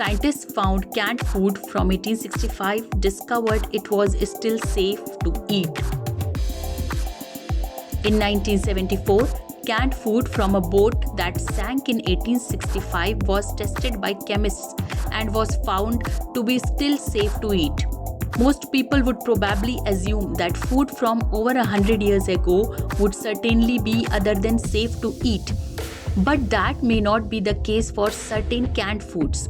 scientists found canned food from 1865, discovered it was still safe to eat. In 1974, canned food from a boat that sank in 1865 was tested by chemists and was found to be still safe to eat. Most people would probably assume that food from over 100 years ago would certainly be other than safe to eat. But that may not be the case for certain canned foods.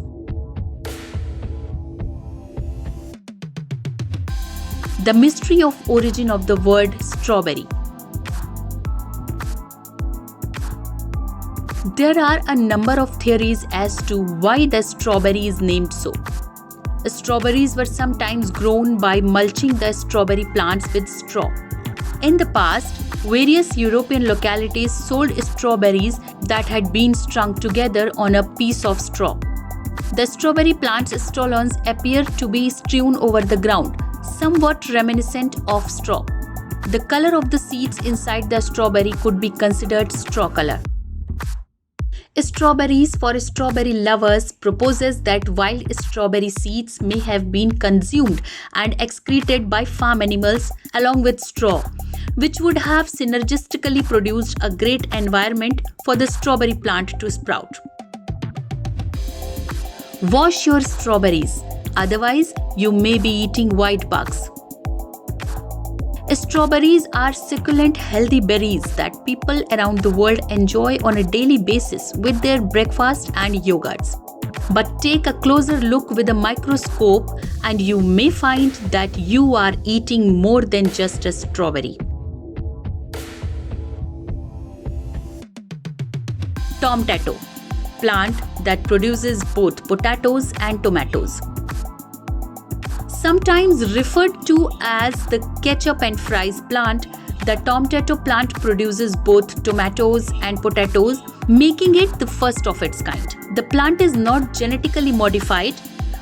The mystery of origin of the word strawberry. There are a number of theories as to why the strawberry is named so. Strawberries were sometimes grown by mulching the strawberry plants with straw. In the past, various European localities sold strawberries that had been strung together on a piece of straw. The strawberry plant's stolons appear to be strewn over the ground, somewhat reminiscent of straw. The color of the seeds inside the strawberry could be considered straw color. Strawberries for Strawberry Lovers proposes that wild strawberry seeds may have been consumed and excreted by farm animals along with straw, which would have synergistically produced a great environment for the strawberry plant to sprout. Wash your strawberries, otherwise you may be eating white bugs. Strawberries are succulent, healthy berries that people around the world enjoy on a daily basis with their breakfast and yogurts. But take a closer look with a microscope and you may find that you are eating more than just a strawberry. Tomtato, plant that produces both potatoes and tomatoes. Sometimes referred to as the ketchup and fries plant, the tomtato plant produces both tomatoes and potatoes, making it the first of its kind. The plant is not genetically modified.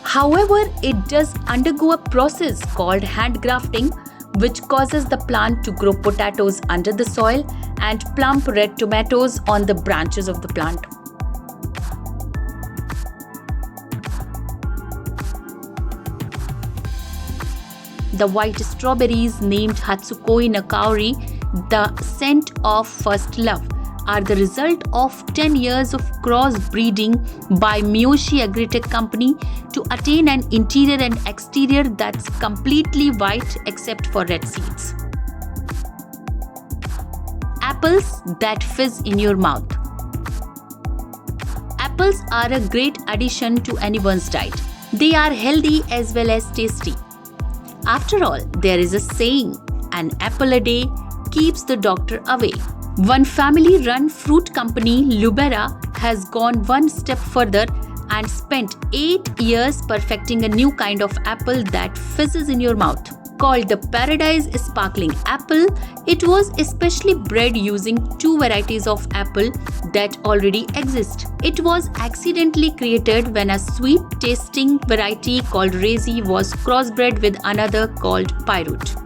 However, it does undergo a process called hand grafting, which causes the plant to grow potatoes under the soil and plump red tomatoes on the branches of the plant. The white strawberries named Hatsukoi no Kaori, the scent of first love, are the result of 10 years of cross-breeding by Miyoshi Agritech Company to attain an interior and exterior that's completely white except for red seeds. Apples that fizz in your mouth. Apples are a great addition to anyone's diet. They are healthy as well as tasty. After all, there is a saying, an apple a day keeps the doctor away. One family-run fruit company, Lubera, has gone one step further and spent 8 years perfecting a new kind of apple that fizzes in your mouth. Called the Paradise Sparkling Apple, it was especially bred using 2 varieties of apple that already exist. It was accidentally created when a sweet-tasting variety called Rezi was crossbred with another called Pyroot.